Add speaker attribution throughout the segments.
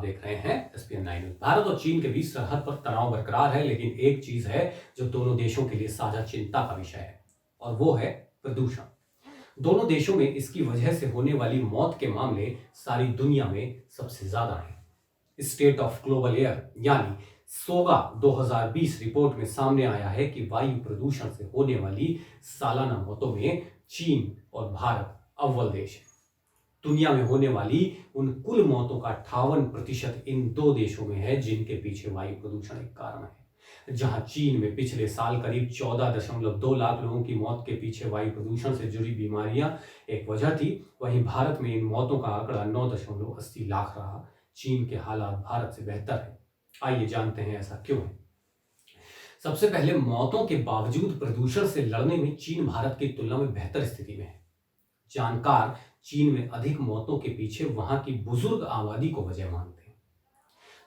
Speaker 1: देख रहे हैं एसपीएन 9 न्यूज। भारत और चीन के बीच सरहद पर तनाव बरकरार है, लेकिन एक चीज है जो दोनों देशों के लिए साझा चिंता का विषय है, और वो है प्रदूषण। दोनों देशों में इसकी वजह से होने वाली मौत के मामले सारी दुनिया में सबसे ज्यादा हैं। स्टेट ऑफ ग्लोबल एयर यानी सोगा 2020 रिपोर्ट में सामने आया है कि वायु प्रदूषण से होने वाली सालाना मौतों में चीन और भारत अव्वल देश है। दुनिया में होने वाली उन कुल मौतों का 58% इन दो देशों में है, जिनके पीछे वायु प्रदूषण एक कारण है। जहां चीन में पिछले साल करीब 14.2 लाख लोगों की मौत के पीछे वायु प्रदूषण से जुड़ी बीमारियां एक वजह थी, वहीं भारत में इन मौतों का आंकड़ा 9.80 लाख रहा। चीन के हालात भारत से बेहतर है। आइए जानते हैं ऐसा क्यों है। सबसे पहले, मौतों के बावजूद प्रदूषण से लड़ने में चीन भारत की तुलना में बेहतर स्थिति में है। जानकार चीन में अधिक मौतों के पीछे वहां की बुजुर्ग आबादी को वजह मानते हैं।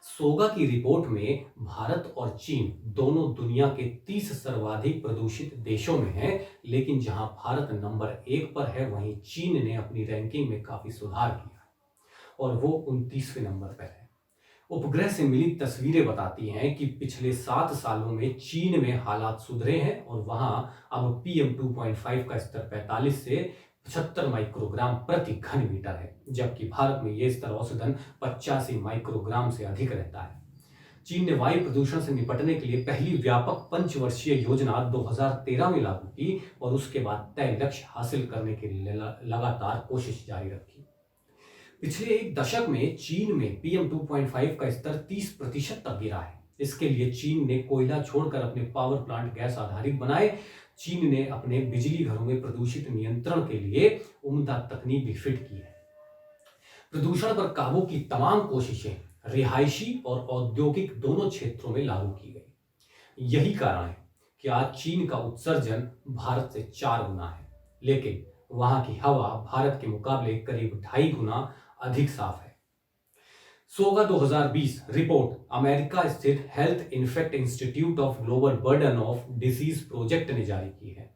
Speaker 1: सोगा की रिपोर्ट में भारत और चीन दोनों दुनिया के 30 सर्वाधिक प्रदूषित देशों में हैं, लेकिन जहां भारत नंबर 1 पर है, वहीं चीन ने अपनी रैंकिंग में काफी सुधार किया है और वो 29वें नंबर पर है। उपग्रह से मिली तस्वीरें बताती हैं कि पिछले 7 सालों में चीन में हालात सुधरे हैं और वहां अब PM2.5 का स्तर 45 से 75 माइक्रोग्राम प्रति घन मीटर है, जबकि भारत में यह स्तर औसतन 85 माइक्रोग्राम से अधिक रहता है। चीन ने वायु प्रदूषण से निपटने के लिए पहली व्यापक पंचवर्षीय योजना 2013 में लागू की और उसके बाद तय लक्ष्य हासिल करने के लिए लगातार कोशिश जारी रखी। पिछले एक दशक में चीन में PM2.5 का स्तर 30% तक गिरा है। इसके लिए चीन ने कोयला छोड़कर अपने पावर प्लांट गैस आधारित बनाए। चीन ने अपने बिजली घरों में प्रदूषित नियंत्रण के लिए उम्दा तकनीक भी फिट की है। प्रदूषण पर काबू की तमाम कोशिशें रिहायशी और औद्योगिक दोनों क्षेत्रों में लागू की गई। यही कारण है कि आज चीन का उत्सर्जन भारत से 4 गुना है, लेकिन वहां की हवा भारत के मुकाबले करीब 2.5 गुना अधिक साफ है। सोगा 2020 रिपोर्ट अमेरिका स्थित health infect institute of global burden of disease project ने जारी की है।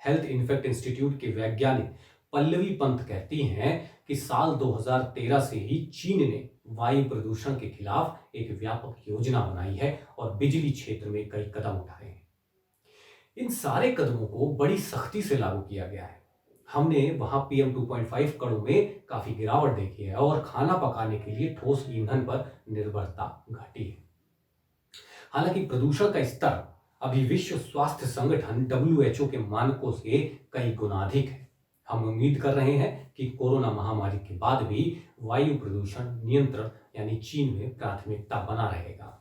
Speaker 1: हेल्थ इन्फेक्ट इंस्टीट्यूट के वैज्ञानिक पल्लवी पंत कहती हैं कि साल 2013 से ही चीन ने वायु प्रदूषण के खिलाफ एक व्यापक योजना बनाई है और बिजली क्षेत्र में कई कदम उठाए हैं। इन सारे कदमों को बड़ी सख्ती से लागू किया गया है। हमने वहां PM2.5 कणों में काफी गिरावट देखी है और खाना पकाने के लिए ठोस ईंधन पर निर्भरता घटी है। हालांकि प्रदूषण का स्तर अभी विश्व स्वास्थ्य संगठन WHO के मानकों से कई गुना अधिक है। हम उम्मीद कर रहे हैं कि कोरोना महामारी के बाद भी वायु प्रदूषण नियंत्रण यानी चीन में प्राथमिकता बना रहेगा।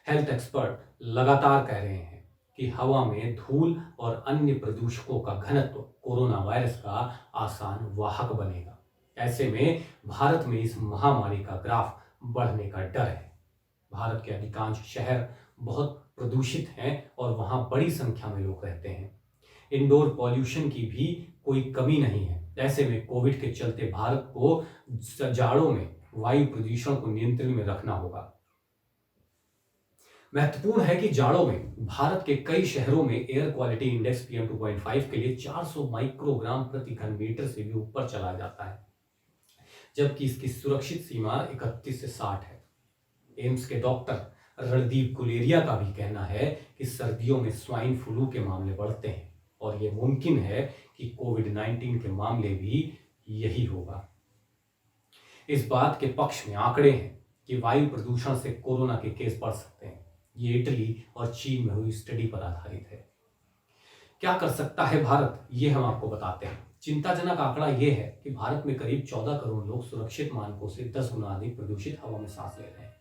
Speaker 1: हेल्थ एक्सपर्ट लगातार कह रहे हैं कि हवा में धूल और अन्य प्रदूषकों का घनत्व कोरोना वायरस का आसान वाहक बनेगा। ऐसे में भारत में इस महामारी का ग्राफ बढ़ने का डर है। भारत के अधिकांश शहर बहुत प्रदूषित हैं और वहां बड़ी संख्या में लोग रहते हैं। इंडोर पॉल्यूशन की भी कोई कमी नहीं है। ऐसे में कोविड के चलते भारत को जाड़ों में वायु प्रदूषण को नियंत्रण में रखना होगा। महत्वपूर्ण है कि जाड़ों में भारत के कई शहरों में एयर क्वालिटी इंडेक्स PM2.5 के लिए 400 माइक्रोग्राम प्रति घन मीटर से भी ऊपर चला जाता है, जबकि इसकी सुरक्षित सीमा 31 से 60 है। एम्स के डॉक्टर रणदीप गुलेरिया का भी कहना है कि सर्दियों में स्वाइन फ्लू के मामले बढ़ते हैं और यह मुमकिन है कि कोविड-19 के मामले भी यही होगा। इस बात के पक्ष में आंकड़े हैं कि वायु प्रदूषण से कोरोना के केस बढ़ सकते हैं। ये इटली और चीन में हुई स्टडी पर आधारित है। क्या कर सकता है भारत, ये हम आपको बताते हैं। चिंताजनक आंकड़ा यह है कि भारत में करीब 14 करोड़ लोग सुरक्षित मानकों से 10 गुना अधिक प्रदूषित हवा में सांस ले रहे हैं।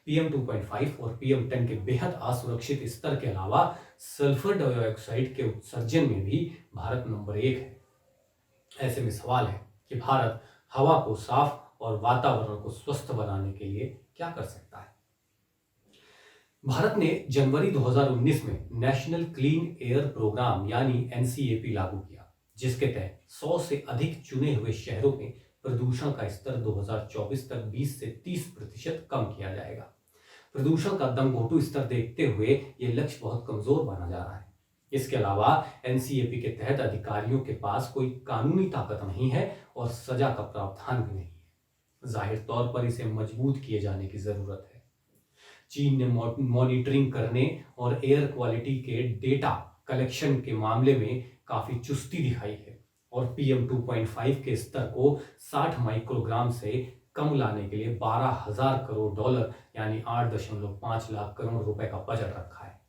Speaker 1: PM2.5 और PM10 के बेहद असुरक्षित स्तर के अलावा सल्फर डाइऑक्साइड के उत्सर्जन में भी भारत नंबर 1 है। ऐसे में सवाल है कि भारत हवा को साफ और वातावरण को स्वस्थ बनाने के लिए क्या कर सकता है। भारत ने जनवरी 2019 में नेशनल क्लीन एयर प्रोग्राम यानी NCAP लागू किया, जिसके तहत 100 से अधिक चुने हुए शहरों में प्रदूषण का स्तर 2024 तक 20 से 30% कम किया जाएगा। प्रदूषण का दमघोटू स्तर देखते हुए ये लक्ष्य बहुत कमजोर माना जा रहा है। इसके अलावा NCAP के तहत अधिकारियों के पास कोई कानूनी ताकत नहीं है और सजा का प्रावधान भी नहीं है। जाहिर तौर पर इसे मजबूत किए जाने की जरूरत है। चीन ने मॉनिटरिंग करने और एयर क्वालिटी के डेटा कलेक्शन के मामले में काफी चुस्ती दिखाई है और PM 2.5 के स्तर को 60 माइक्रोग्राम से कम लाने के लिए $12,000 करोड़ यानी 8.5 लाख करोड़ रुपए का बजट रखा है।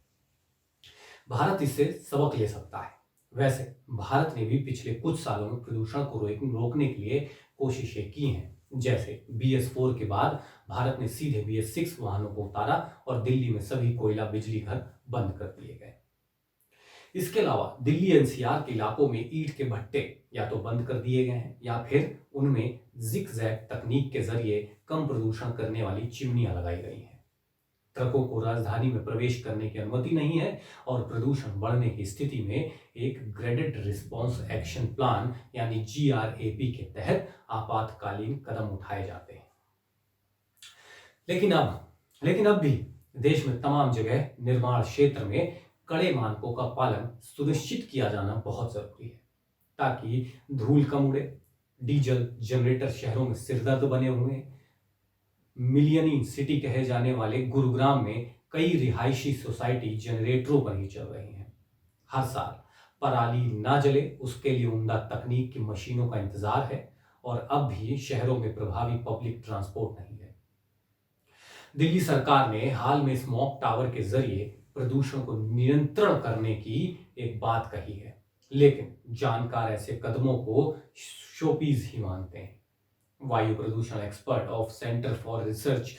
Speaker 1: भारत इससे सबक ले सकता है। वैसे भारत ने भी पिछले कुछ सालों में प्रदूषण को रोकने के लिए कोशिशें की हैं। जैसे BS4 के बाद भारत ने सीधे BS6 वाहनों को उतारा और दिल्ली में सभी कोयला बिजली घर बंद कर दिए गए। इसके अलावा दिल्ली NCR के इलाकों में ईंट के भट्टे या तो बंद कर दिए गए हैं या फिर उनमें जिग-जैग तकनीक के जरिए कम प्रदूषण करने वाली चिमनियां लगाई गई हैं। ट्रकों को राजधानी में प्रवेश करने की अनुमति नहीं है और प्रदूषण बढ़ने की स्थिति में एक ग्रेडेड रिस्पॉन्स एक्शन प्लान यानी GRAP के तहत आपातकालीन कदम उठाए जाते हैं। लेकिन अब भी देश में तमाम जगह निर्माण क्षेत्र में कड़े मानकों का पालन सुनिश्चित किया जाना बहुत जरूरी है ताकि धूल कम उड़े। डीजल जनरेटर शहरों में सिरदर्द बने हुए हैं। मिलियनिंग सिटी कहे जाने वाले गुरुग्राम में कई रिहायशी सोसाइटी जनरेटरों पर ही चल रही हैं। हर साल पराली ना जले उसके लिए उम्दा तकनीक की मशीनों का इंतजार है और अब भी शहरों में प्रभावी पब्लिक ट्रांसपोर्ट नहीं है। दिल्ली सरकार ने हाल में स्मॉग टावर के जरिए प्रदूषण को नियंत्रण करने की एक बात कही है, लेकिन जानकार ऐसे कदमों को शोपीस ही मानते हैं। वायु प्रदूषण expert of centre for research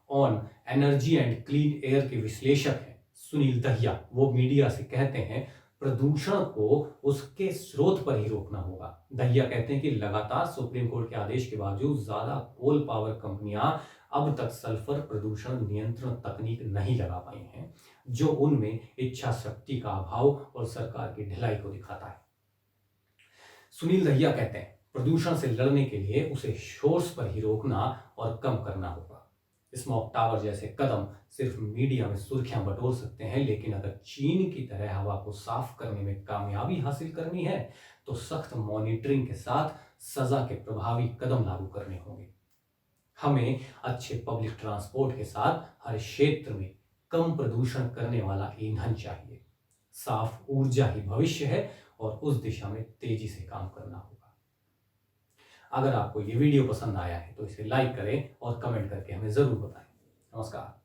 Speaker 1: on energy and clean air के विश्लेषक हैं सुनील दहिया। वो मीडिया से कहते हैं प्रदूषण को उसके स्रोत पर ही रोकना होगा। दहिया कहते हैं कि लगातार सुप्रीम कोर्ट के आदेश के बावजूद ज्यादा कोल पावर कंपनियां अब तक सल्फर प्रदूषण नियंत्रण तकनीक नहीं लगा पाई हैं, जो उनमें इच्छा शक्ति का अभाव और सरकार की ढिलाई को दिखाता है। सुनील दहिया कहते हैं प्रदूषण से लड़ने के लिए उसे सोर्स पर ही रोकना और कम करना होगा। स्मॉग टावर जैसे कदम सिर्फ मीडिया में सुर्खियां बटोर सकते हैं, लेकिन अगर चीन की तरह हवा को साफ करने में कामयाबी हासिल करनी है तो सख्त मॉनिटरिंग के साथ सजा के प्रभावी कदम लागू करने होंगे। हमें अच्छे पब्लिक ट्रांसपोर्ट के साथ हर क्षेत्र में कम प्रदूषण करने वाला ईंधन चाहिए। साफ ऊर्जा ही भविष्य है और उस दिशा में तेजी से काम करना होगा। अगर आपको ये वीडियो पसंद आया है तो इसे लाइक करें और कमेंट करके हमें जरूर बताएं। नमस्कार।